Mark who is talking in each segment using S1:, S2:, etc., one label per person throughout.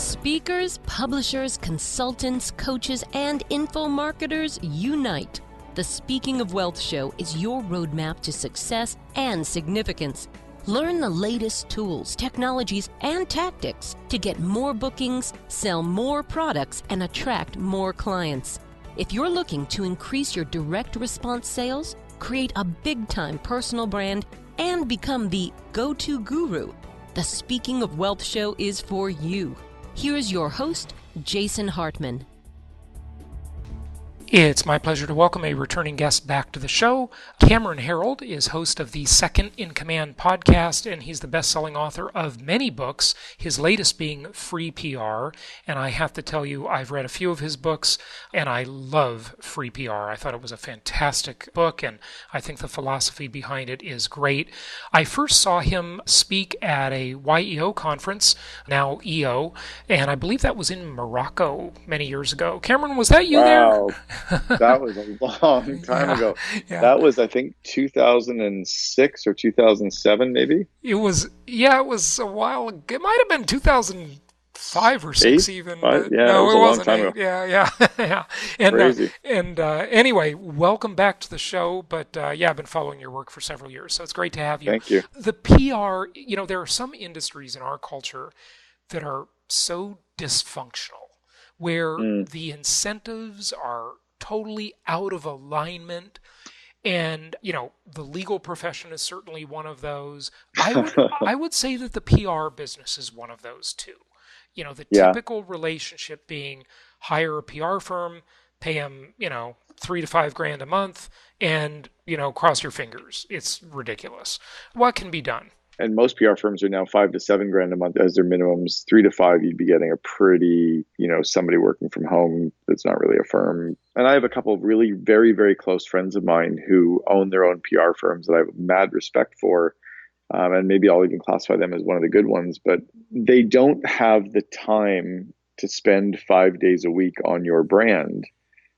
S1: Speakers, publishers, consultants, coaches, and info marketers unite. The Speaking of Wealth Show is your roadmap to success and significance. Learn the latest tools, technologies, and tactics to get more bookings, sell more products, and attract more clients. If you're looking to increase your direct response sales, create a big-time personal brand, and become the go-to guru, the Speaking of Wealth Show is for you. Here's your host, Jason Hartman.
S2: It's my pleasure to welcome a returning guest back to the show. Cameron Herold is host of the Second in Command podcast, and he's the best-selling author of many books, his latest being Free PR. And I have to tell you, I've read a few of his books, and I love Free PR. I thought it was a fantastic book, and I think the philosophy behind it is great. I first saw him speak at a YEO conference, now EO, and I believe that was in Morocco many years ago. Cameron, was that you there?
S3: That was a long time ago. Yeah. That was, I think, 2006 or 2007, maybe?
S2: It was a while ago. It might have been 2005 or 6 even.
S3: Yeah,
S2: no,
S3: it wasn't.
S2: A long time ago. Yeah. And,
S3: crazy.
S2: Anyway, welcome back to the show. But I've been following your work for several years, so it's great to have you.
S3: Thank you.
S2: The PR, there are some industries in our culture that are so dysfunctional, where the incentives are totally out of alignment. And, the legal profession is certainly one of those. I would say that the PR business is one of those too. The typical relationship being hire a PR firm, pay them, $3,000 to $5,000 a month, and, cross your fingers. It's ridiculous. What can be done?
S3: And most PR firms are now $5,000 to $7,000 a month as their minimums. 3 to 5, you'd be getting a pretty, somebody working from home that's not really a firm. And I have a couple of really very, very close friends of mine who own their own PR firms that I have mad respect for. And maybe I'll even classify them as one of the good ones, but they don't have the time to spend 5 days a week on your brand.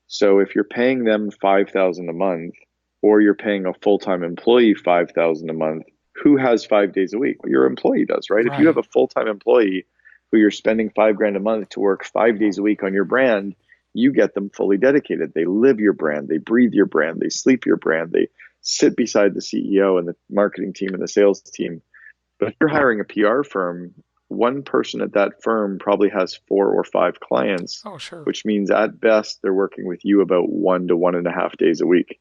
S3: So if you're paying them $5,000 a month, or you're paying a full-time employee $5,000 a month, who has 5 days a week? Well, your employee does, right? If you have a full-time employee who you're spending $5,000 a month to work 5 days a week on your brand, you get them fully dedicated. They live your brand, they breathe your brand, they sleep your brand, they sit beside the CEO and the marketing team and the sales team. But if you're hiring a PR firm, one person at that firm probably has 4 or 5 clients, which means at best they're working with you about 1 to 1.5 days a week.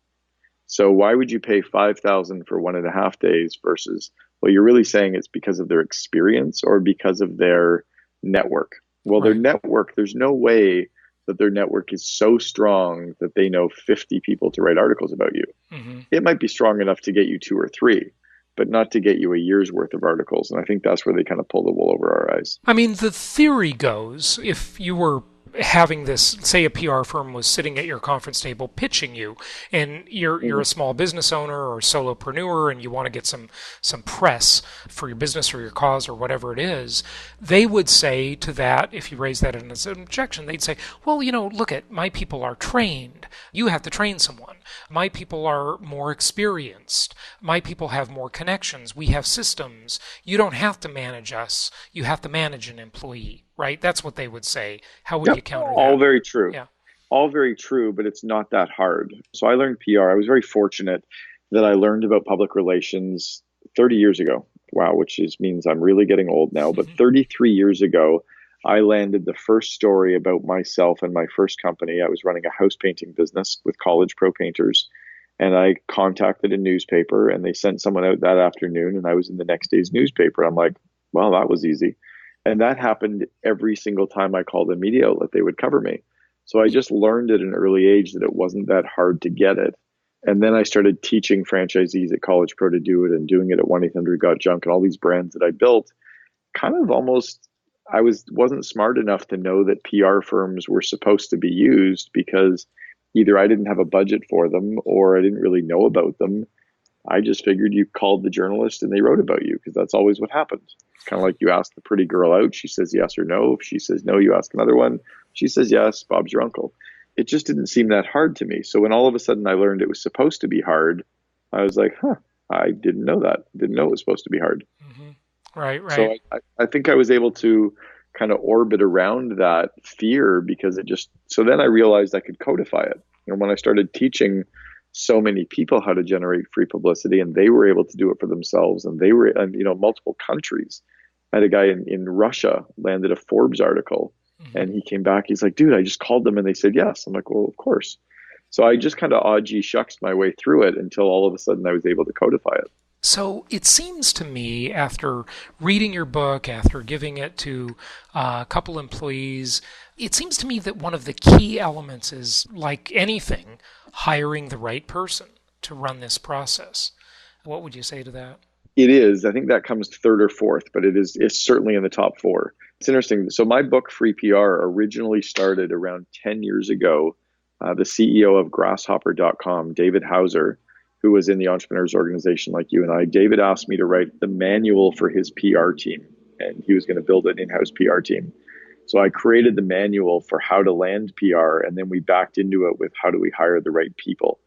S3: So why would you pay $5,000 for 1.5 days versus, well, you're really saying it's because of their experience or because of their network? Well, their network, there's no way that their network is so strong that they know 50 people to write articles about you. Mm-hmm. It might be strong enough to get you 2 or 3, but not to get you a year's worth of articles. And I think that's where they kind of pull the wool over our eyes.
S2: I mean, the theory goes, if you were having this, say a PR firm was sitting at your conference table pitching you, and you're a small business owner or solopreneur and you want to get some press for your business or your cause or whatever it is, they would say to that, if you raise that as an objection, they'd say, well, look at, my people are trained. You have to train someone. My people are more experienced. My people have more connections. We have systems. You don't have to manage us. You have to manage an employee. Right? That's what they would say. How would you counter that?
S3: All very true. Yeah. All very true, but it's not that hard. So I learned PR. I was very fortunate that I learned about public relations 30 years ago. Wow, means I'm really getting old now. But 33 years ago, I landed the first story about myself and my first company. I was running a house painting business with college pro painters. And I contacted a newspaper and they sent someone out that afternoon and I was in the next day's newspaper. I'm like, well, that was easy. And that happened every single time I called a media outlet, they would cover me. So I just learned at an early age that it wasn't that hard to get it. And then I started teaching franchisees at College Pro to do it and doing it at 1-800-GOT-JUNK and all these brands that I built. Kind of almost, I wasn't smart enough to know that PR firms were supposed to be used because either I didn't have a budget for them or I didn't really know about them. I just figured you called the journalist and they wrote about you because that's always what happens. It's kind of like you ask the pretty girl out. She says yes or no. If she says no, you ask another one. She says yes, Bob's your uncle. It just didn't seem that hard to me. So when all of a sudden I learned it was supposed to be hard, I was like, I didn't know that. Didn't know it was supposed to be hard.
S2: Mm-hmm. Right.
S3: So I think I was able to kind of orbit around that fear because so then I realized I could codify it. When I started teaching so many people how to generate free publicity and they were able to do it for themselves and they were in, multiple countries. I had a guy in Russia landed a Forbes article and he came back. He's like, dude, I just called them and they said yes. I'm like, well, of course. So I just kind of gee shucks my way through it until all of a sudden I was able to codify it.
S2: So it seems to me, after reading your book, after giving it to a couple employees, it seems to me that one of the key elements is, like anything, hiring the right person to run this process. What would you say to that?
S3: It is. I think that comes third or fourth, but it's certainly in the top four. It's interesting. So my book, Free PR, originally started around 10 years ago. The CEO of Grasshopper.com, David Hauser, who was in the Entrepreneurs Organization like you and I, David asked me to write the manual for his PR team, and he was going to build an in-house PR team. So I created the manual for how to land PR, and then we backed into it with how do we hire the right people.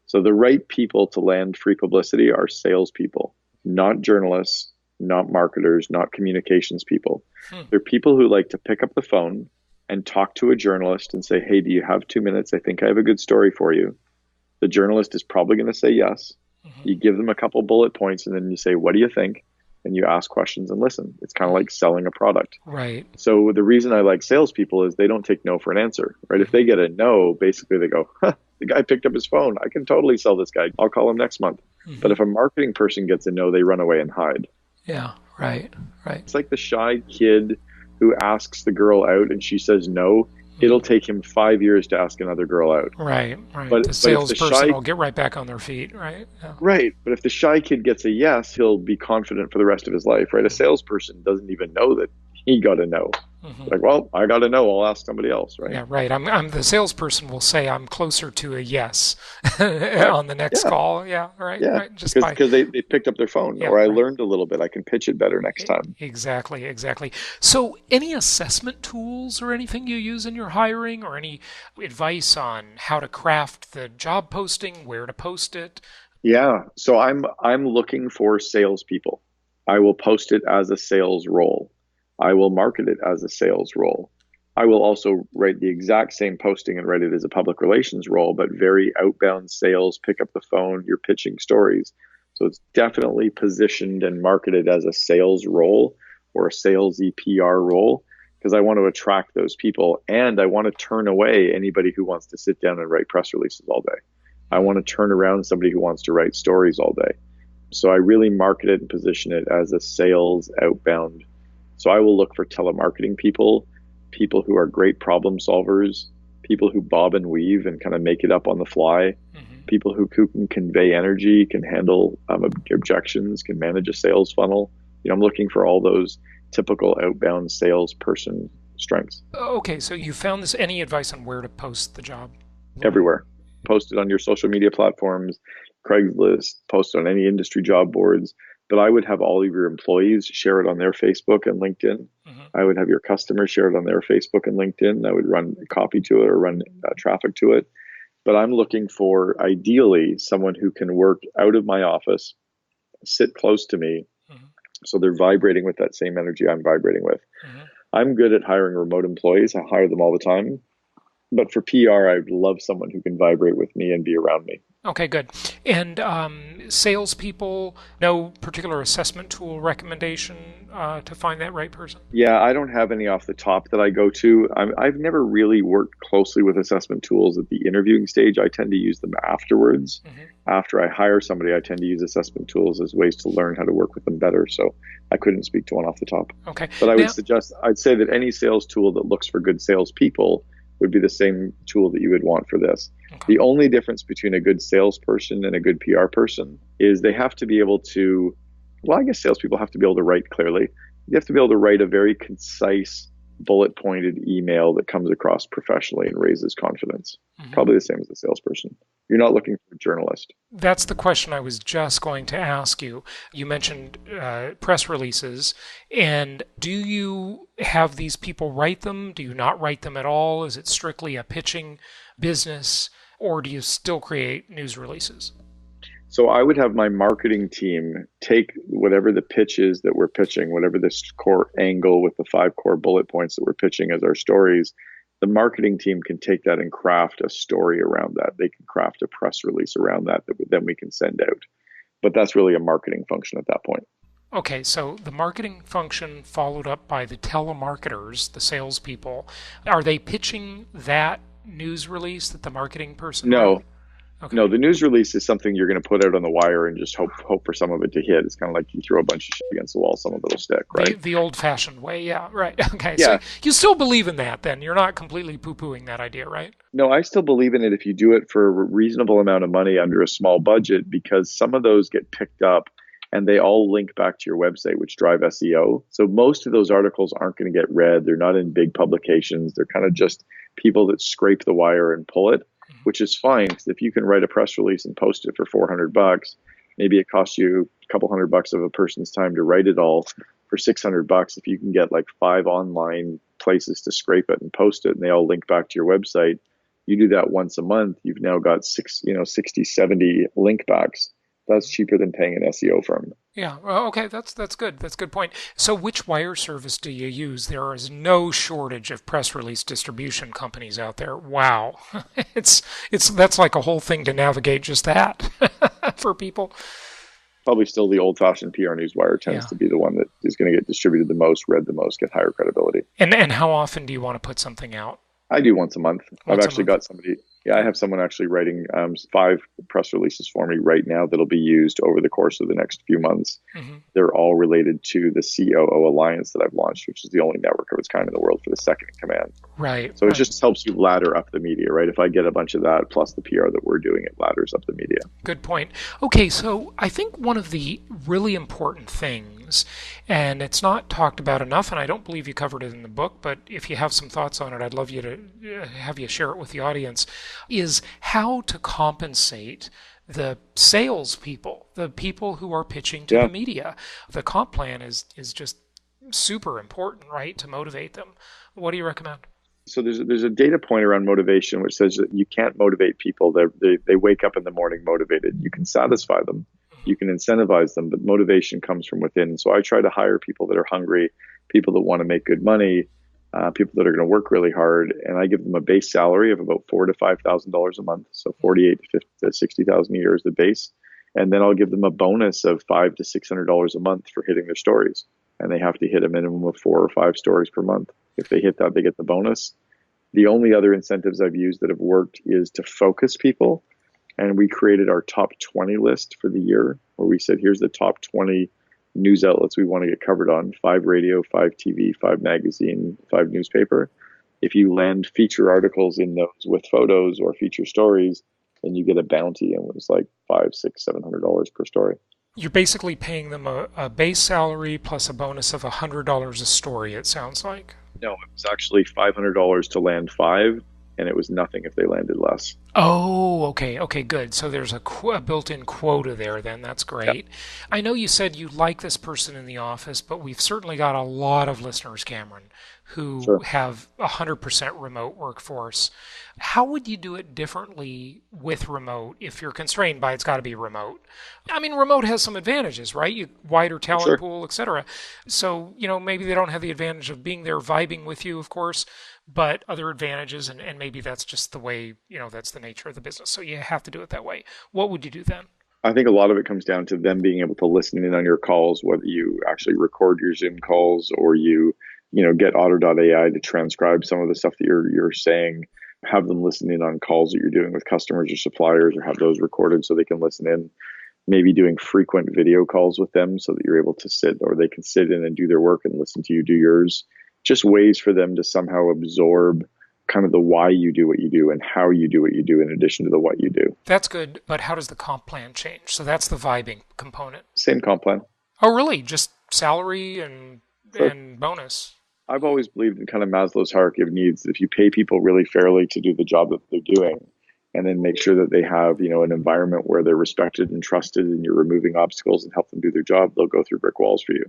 S3: So the right people to land free publicity are salespeople, not journalists, not marketers, not communications people. They're people who like to pick up the phone and talk to a journalist and say, hey, do you have 2 minutes? I think I have a good story for you. The journalist is probably going to say yes. You give them a couple bullet points and then you say, what do you think? And you ask questions and listen. It's kind of like selling a product.
S2: Right.
S3: So the reason I like salespeople is they don't take no for an answer, right? If they get a no, basically they go, the guy picked up his phone. I can totally sell this guy. I'll call him next month. But if a marketing person gets a no, they run away and hide.
S2: Yeah, right.
S3: It's like the shy kid who asks the girl out and she says no. It'll take him 5 years to ask another girl out.
S2: Right. But the salesperson will get right back on their feet, right? Yeah.
S3: Right. But if the shy kid gets a yes, he'll be confident for the rest of his life, right? A salesperson doesn't even know that he got a no. Like, well, I got a no. I'll ask somebody else, right?
S2: Yeah, right. I'm the salesperson will say I'm closer to a yes on the next call. Yeah, right.
S3: Yeah,
S2: right. Just
S3: because they picked up their phone, or I learned a little bit. I can pitch it better next time.
S2: Exactly. So, any assessment tools or anything you use in your hiring, or any advice on how to craft the job posting, where to post it?
S3: Yeah. So I'm looking for salespeople. I will post it as a sales role. I will market it as a sales role. I will also write the exact same posting and write it as a public relations role, but very outbound sales, pick up the phone, you're pitching stories. So it's definitely positioned and marketed as a sales role or a salesy PR role because I want to attract those people and I want to turn away anybody who wants to sit down and write press releases all day. I want to turn around somebody who wants to write stories all day. So I really market it and position it as a sales outbound. So I will look for telemarketing people who are great problem solvers, people who bob and weave and kind of make it up on the fly, people who can convey energy, can handle objections, can manage a sales funnel. I'm looking for all those typical outbound salesperson strengths.
S2: Okay, so you found this. Any advice on where to post the job?
S3: Everywhere. Post it on your social media platforms, Craigslist, post it on any industry job boards. But I would have all of your employees share it on their Facebook and LinkedIn. I would have your customers share it on their Facebook and LinkedIn. I would run copy to it or run traffic to it. But I'm looking for, ideally, someone who can work out of my office, sit close to me, so they're vibrating with that same energy I'm vibrating with. I'm good at hiring remote employees. I hire them all the time. But for PR, I'd love someone who can vibrate with me and be around me.
S2: Okay, good. And salespeople, no particular assessment tool recommendation to find that right person?
S3: Yeah, I don't have any off the top that I go to. I've never really worked closely with assessment tools at the interviewing stage. I tend to use them afterwards. After I hire somebody, I tend to use assessment tools as ways to learn how to work with them better. So I couldn't speak to one off the top.
S2: Okay.
S3: But I'd say that any sales tool that looks for good salespeople would be the same tool that you would want for this. Okay. The only difference between a good salesperson and a good PR person is they have to be able to, I guess salespeople have to be able to write clearly. You have to be able to write a very concise, bullet-pointed email that comes across professionally and raises confidence. Probably the same as a salesperson. You're not looking for a journalist.
S2: That's the question I was just going to ask you. You mentioned press releases, and do you have these people write them? Do you not write them at all? Is it strictly a pitching business, or do you still create news releases?
S3: So I would have my marketing team take whatever the pitch is that we're pitching, whatever this core angle with the 5 core bullet points that we're pitching as our stories. The marketing team can take that and craft a story around that. They can craft a press release around that then we can send out. But that's really a marketing function at that point.
S2: Okay, so the marketing function followed up by the telemarketers, the salespeople. Are they pitching that news release that the marketing person
S3: No.
S2: wrote? Okay.
S3: No, the news release is something you're going to put out on the wire and just hope for some of it to hit. It's kind of like you throw a bunch of shit against the wall, some of it will stick, right?
S2: The old-fashioned way, yeah, right. Okay,
S3: Yeah.
S2: so you still believe in that then? You're not completely poo-pooing that idea, right?
S3: No, I still believe in it if you do it for a reasonable amount of money under a small budget, because some of those get picked up and they all link back to your website, which drive SEO. So most of those articles aren't going to get read. They're not in big publications. They're kind of just people that scrape the wire and pull it, which is fine. Because if you can write a press release and post it for $400, maybe it costs you a couple $100 of a person's time to write it all. For $600, if you can get like 5 online places to scrape it and post it, and they all link back to your website, you do that once a month. You've now got 60, 70 link backs. That's cheaper than paying an SEO firm.
S2: Yeah. Well, okay. That's good. That's a good point. So, which wire service do you use? There is no shortage of press release distribution companies out there. Wow, that's like a whole thing to navigate just that for people.
S3: Probably still the old-fashioned PR Newswire tends to be the one that is going to get distributed the most, read the most, get higher credibility.
S2: And how often do you want to put something out?
S3: I do once a month. I've actually got somebody. Yeah, I have someone actually writing 5 press releases for me right now that'll be used over the course of the next few months. Mm-hmm. They're all related to the COO Alliance that I've launched, which is the only network of its kind in the world for the second in command.
S2: Right.
S3: So it just helps you ladder up the media, right? If I get a bunch of that plus the PR that we're doing, it ladders up the media.
S2: Good point. Okay, so I think one of the really important things, and it's not talked about enough, and I don't believe you covered it in the book, but if you have some thoughts on it, I'd love you to have you share it with the audience, is how to compensate the salespeople, the people who are pitching to the media. The comp plan is just super important, right, to motivate them. What do you recommend?
S3: So there's a data point around motivation which says that you can't motivate people. They wake up in the morning motivated. You can satisfy them, you can incentivize them, but motivation comes from within. So I try to hire people that are hungry, people that want to make good money, people that are going to work really hard, and I give them a base salary of about $4,000 to $5,000 a month. So $48,000 to $60,000 a year is the base, and then I'll give them a bonus of $500 to $600 a month for hitting their stories, and they have to hit a minimum of 4 or 5 stories per month. If they hit that, they get the bonus. The only other incentives I've used that have worked is to focus people, and we created our top 20 list for the year, where we said, here's the top 20 news outlets we want to get covered on: 5 radio, 5 TV, 5 magazine, 5 newspaper. If you land feature articles in those with photos or feature stories, then you get a bounty, and it was like $500, $600, $700 per story.
S2: You're basically paying them a base salary plus a bonus of $100 a story, it sounds like.
S3: No, it was actually $500 to land 5, and it was nothing if they landed less.
S2: Oh, okay, good. So there's a built-in quota there then. That's great. Yep. I know you said you like this person in the office, but we've certainly got a lot of listeners, Cameron, who have 100% remote workforce. How would you do it differently with remote if you're constrained by it's got to be remote? I mean, remote has some advantages, right? Wider talent pool, et cetera. So, maybe they don't have the advantage of being there vibing with you, of course, but other advantages, and maybe that's just the way, that's the nature of the business. So you have to do it that way. What would you do then?
S3: I think a lot of it comes down to them being able to listen in on your calls, whether you actually record your Zoom calls or you get Otter.ai to transcribe some of the stuff that you're saying, have them listen in on calls that you're doing with customers or suppliers, or have those recorded so they can listen in. Maybe doing frequent video calls with them so that you're able to sit, or they can sit in and do their work and listen to you do yours. Just ways for them to somehow absorb kind of the why you do what you do and how you do what you do in addition to the what you do.
S2: That's good, but how does the comp plan change? So that's the vibing component.
S3: Same comp plan.
S2: Oh, really? Just salary and bonus?
S3: I've always believed in kind of Maslow's hierarchy of needs. If you pay people really fairly to do the job that they're doing, and then make sure that they have, an environment where they're respected and trusted, and you're removing obstacles and help them do their job, they'll go through brick walls for you.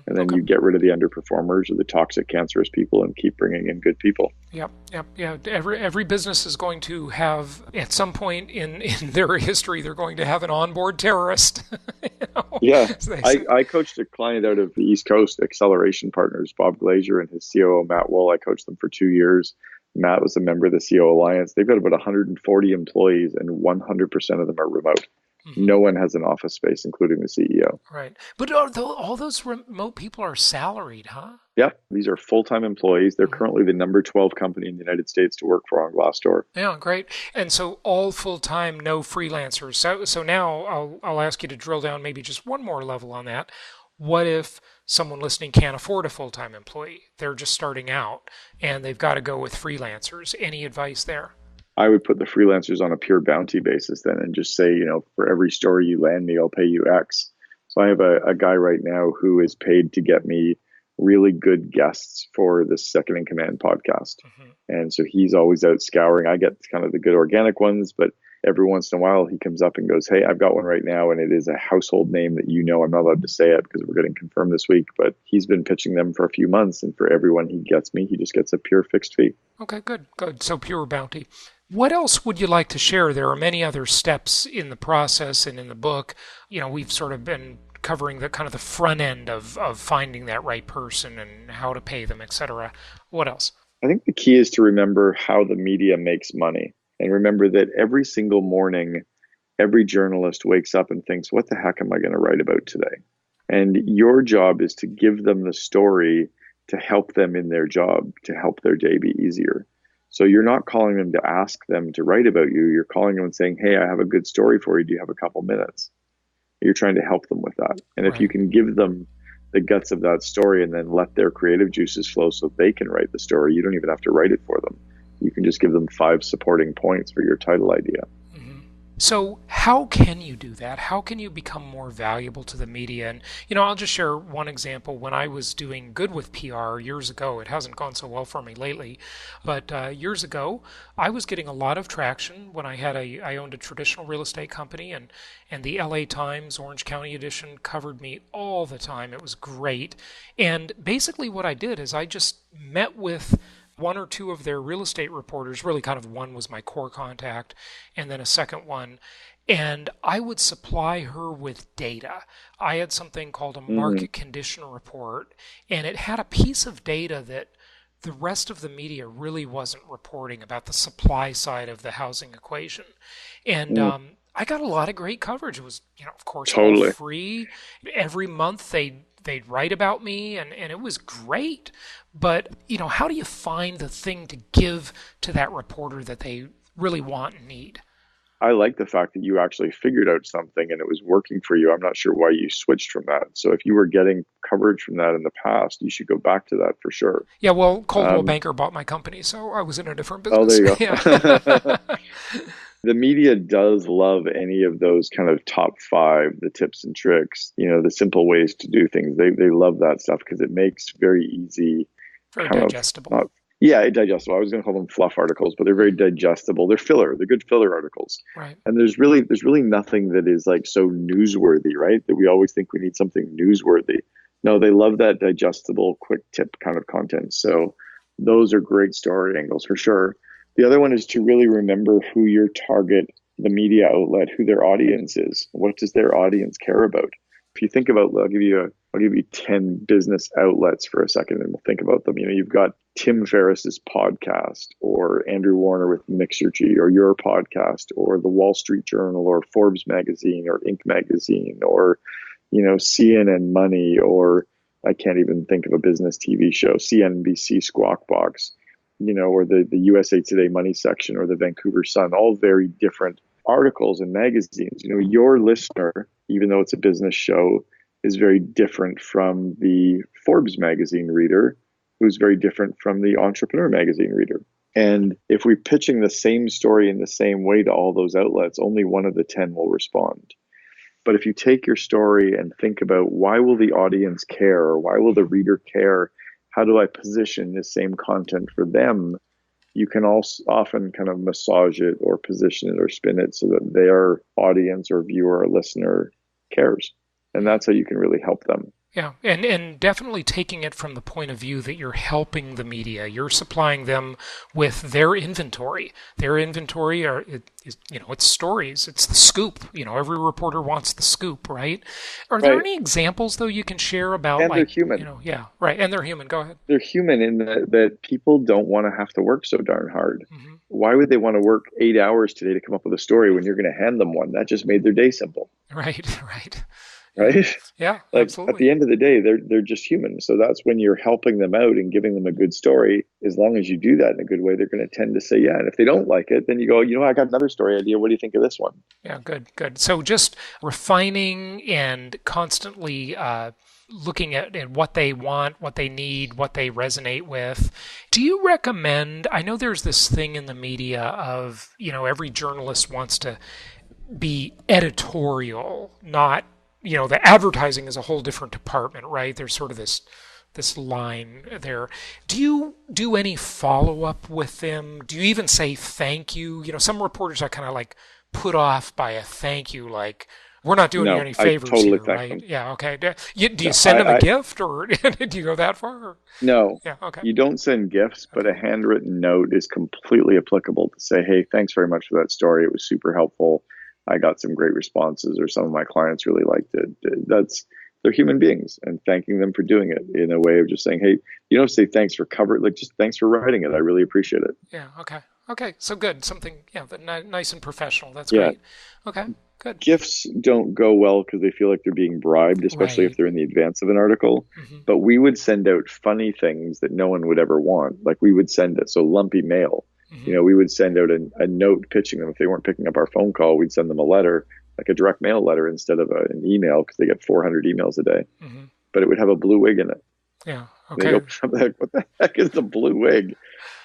S3: And then you get rid of the underperformers or the toxic, cancerous people and keep bringing in good people.
S2: Yep. Yeah. Every business is going to have, at some point in their history, they're going to have an onboard terrorist.
S3: Yeah. I coached a client out of the East Coast, Acceleration Partners, Bob Glazier and his COO, Matt Wool. I coached them for 2 years. Matt was a member of the CO Alliance. They've got about 140 employees, and 100% of them are remote. No one has an office space, including the CEO.
S2: Right. But all those remote people are salaried, huh?
S3: Yeah. These are full-time employees. They're currently the number 12 company in the United States to work for on Glassdoor.
S2: Yeah, great. And so all full-time, no freelancers. So now I'll ask you to drill down maybe just one more level on that. What if someone listening can't afford a full-time employee? They're just starting out and they've got to go with freelancers. Any advice there?
S3: I would put the freelancers on a pure bounty basis then and just say, for every story you land me, I'll pay you X. So I have a guy right now who is paid to get me really good guests for the Second in Command podcast. And so he's always out scouring. I get kind of the good organic ones, but every once in a while he comes up and goes, hey, I've got one right now, and it is a household name that I'm not allowed to say it because we're getting confirmed this week, but he's been pitching them for a few months, and for everyone he gets me, he just gets a pure fixed fee.
S2: Okay, good. So pure bounty. What else would you like to share? There are many other steps in the process and in the book. We've sort of been covering the kind of the front end of finding that right person and how to pay them, etc. What else?
S3: I think the key is to remember how the media makes money. And remember that every single morning, every journalist wakes up and thinks, what the heck am I going to write about today? And your job is to give them the story to help them in their job, to help their day be easier. So you're not calling them to ask them to write about you. You're calling them and saying, hey, I have a good story for you. Do you have a couple minutes? You're trying to help them with that. And if you can give them the guts of that story and then let their creative juices flow so they can write the story, you don't even have to write it for them. You can just give them 5 supporting points for your title idea.
S2: So how can you do that? How can you become more valuable to the media? And, I'll just share one example. When I was doing good with PR years ago, it hasn't gone so well for me lately, but years ago, I was getting a lot of traction when I owned a traditional real estate company, and the LA Times Orange County edition covered me all the time. It was great. And basically what I did is I just met with one or two of their real estate reporters, really kind of one was my core contact, and then a second one, and I would supply her with data. I had something called a market condition report, and it had a piece of data that the rest of the media really wasn't reporting about the supply side of the housing equation. And I got a lot of great coverage. It was, of course, all free. Every month they'd write about me, and it was great. But, how do you find the thing to give to that reporter that they really want and need?
S3: I like the fact that you actually figured out something and it was working for you. I'm not sure why you switched from that. So if you were getting coverage from that in the past, you should go back to that for sure.
S2: Yeah, well, Coldwell Banker bought my company, so I was in a different business.
S3: Oh, there you go. Yeah. The media does love any of those kind of top 5, the tips and tricks, the simple ways to do things. They love that stuff because it makes very easy.
S2: Very digestible.
S3: Digestible. I was going to call them fluff articles, but they're very digestible. They're filler. They're good filler articles.
S2: Right.
S3: And there's really nothing that is like so newsworthy, right? That we always think we need something newsworthy. No, they love that digestible, quick tip kind of content. So those are great story angles for sure. The other one is to really remember who your target, the media outlet, who their audience is. What does their audience care about? If you think about, I'll give you 10 business outlets for a second, and we'll think about them. You've got Tim Ferriss's podcast, or Andrew Warner with Mixergy, or your podcast, or the Wall Street Journal, or Forbes magazine, or Inc. magazine, or CNN Money, or I can't even think of a business TV show, CNBC Squawk Box, or the USA Today Money section, or the Vancouver Sun, all very different articles and magazines. Your listener, even though it's a business show, is very different from the Forbes magazine reader, who's very different from the Entrepreneur magazine reader. And if we're pitching the same story in the same way to all those outlets, only one of the 10 will respond. But if you take your story and think about why will the audience care, or why will the reader care, how do I position this same content for them? you can also often kind of massage it or position it or spin it so that their audience or viewer or listener cares. And that's how you can really help them.
S2: Yeah, and definitely taking it from the point of view that you're helping the media. You're supplying them with their inventory. Their inventory it's stories. It's the scoop. Every reporter wants the scoop, right? Are there any examples, though, you can share about?
S3: And they're human.
S2: Yeah, right. And they're human. Go ahead.
S3: They're human in that people don't want to have to work so darn hard. Mm-hmm. Why would they want to work 8 hours today to come up with a story when you're going to hand them one? That just made their day simple.
S2: Right.
S3: Right?
S2: Yeah,
S3: like
S2: absolutely.
S3: At the end of the day, they're just human. So that's when you're helping them out and giving them a good story. As long as you do that in a good way, they're going to tend to say, yeah. And if they don't like it, then you go, I got another story idea. What do you think of this one?
S2: Yeah, good. So just refining and constantly looking at what they want, what they need, what they resonate with. Do you recommend, I know there's this thing in the media of, every journalist wants to be editorial, not the advertising is a whole different department, right? There's sort of this line there. Do you do any follow-up with them? Do you even say thank you? Some reporters are kind of like put off by a thank you, like, we're not doing you any favors here, right? Them. Yeah, okay. Do you send them a gift, or do you go that far? Or?
S3: No.
S2: Yeah, okay.
S3: You don't send gifts, but a handwritten note is completely applicable to say, hey, thanks very much for that story. It was super helpful. I got some great responses, or some of my clients really liked it. They're human beings, and thanking them for doing it in a way of just saying, hey, say thanks for just thanks for writing it. I really appreciate it.
S2: Yeah. Okay. So good. Something, nice and professional. That's great. Okay. Good.
S3: Gifts don't go well because they feel like they're being bribed, especially if they're in the advance of an article. Mm-hmm. But we would send out funny things that no one would ever want. Like we would send it. So lumpy mail. Mm-hmm. We would send out a note pitching them. If they weren't picking up our phone call, we'd send them a letter, like a direct mail letter instead of an email, because they get 400 emails a day. Mm-hmm. But it would have a blue wig in it.
S2: Yeah. Okay.
S3: What the heck is the blue wig?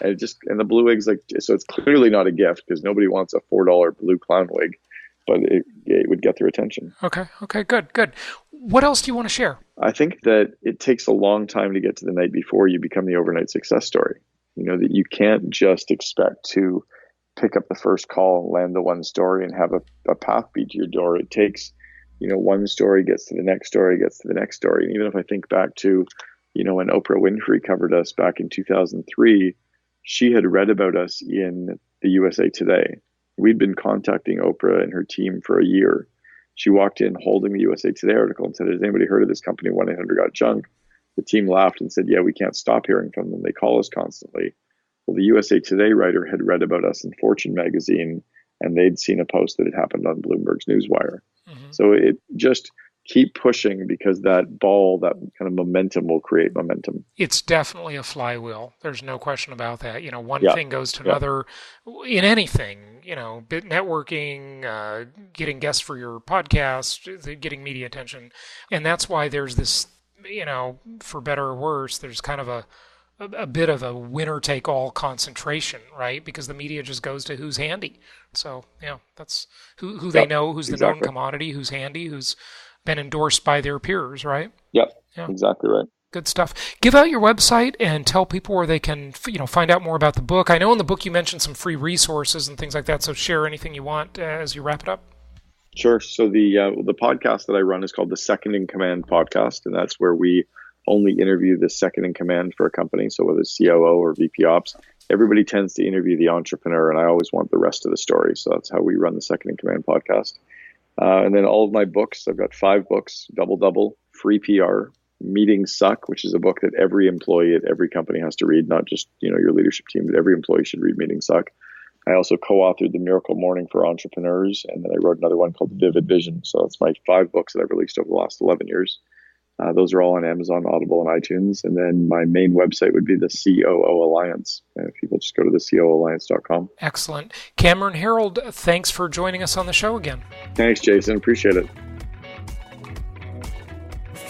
S3: And the blue wig's so it's clearly not a gift because nobody wants a $4 blue clown wig, but it would get their attention.
S2: Okay. Good. What else do you want to share?
S3: I think that it takes a long time to get to the night before you become the overnight success story. That you can't just expect to pick up the first call and land the one story and have a path beat to your door. It takes, one story gets to the next story, gets to the next story. And even if I think back to, when Oprah Winfrey covered us back in 2003, she had read about us in the USA Today. We'd been contacting Oprah and her team for a year. She walked in holding the USA Today article and said, has anybody heard of this company, 1-800-GOT-JUNK? The team laughed and said, yeah, we can't stop hearing from them. They call us constantly. Well, the USA Today writer had read about us in Fortune magazine, and they'd seen a post that had happened on Bloomberg's Newswire. Mm-hmm. So it just keep pushing, because that ball, that kind of momentum will create momentum.
S2: It's definitely a flywheel. There's no question about that. One thing goes to another in anything, networking, getting guests for your podcast, getting media attention. And that's why there's this, for better or worse, there's kind of a bit of a winner-take-all concentration, right? Because the media just goes to who's handy. So, that's who they know, who's the known commodity, who's handy, who's been endorsed by their peers, right?
S3: Yeah, exactly right.
S2: Good stuff. Give out your website and tell people where they can, find out more about the book. I know in the book you mentioned some free resources and things like that, so share anything you want as you wrap it up.
S3: Sure. So the podcast that I run is called the Second in Command podcast, and that's where we only interview the second in command for a company. So whether it's COO or VP Ops, everybody tends to interview the entrepreneur, and I always want the rest of the story. So that's how we run the Second in Command podcast. And then all of my books, I've got 5 books, double, Free PR, Meetings Suck, which is a book that every employee at every company has to read, not just, your leadership team, but every employee should read Meetings Suck. I also co-authored The Miracle Morning for Entrepreneurs, and then I wrote another one called The Vivid Vision. So that's my 5 books that I've released over the last 11 years. Those are all on Amazon, Audible, and iTunes. And then my main website would be the COO Alliance. People just go to the COOalliance.com.
S2: Excellent. Cameron Herold, thanks for joining us on the show again.
S3: Thanks, Jason. Appreciate it.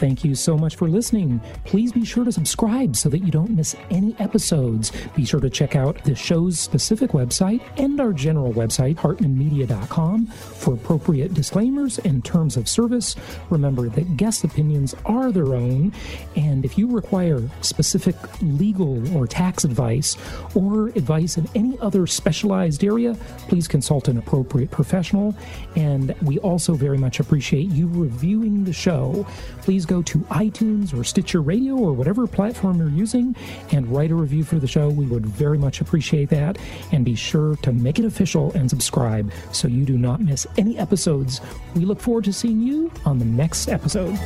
S4: Thank you so much for listening. Please be sure to subscribe so that you don't miss any episodes. Be sure to check out the show's specific website and our general website, hartmanmedia.com, for appropriate disclaimers and terms of service. Remember that guest opinions are their own, and if you require specific legal or tax advice or advice in any other specialized area, please consult an appropriate professional. And we also very much appreciate you reviewing the show. Please go to iTunes or Stitcher Radio or whatever platform you're using and write a review for the show. We would very much appreciate that. And be sure to make it official and subscribe so you do not miss any episodes. We look forward to seeing you on the next episode.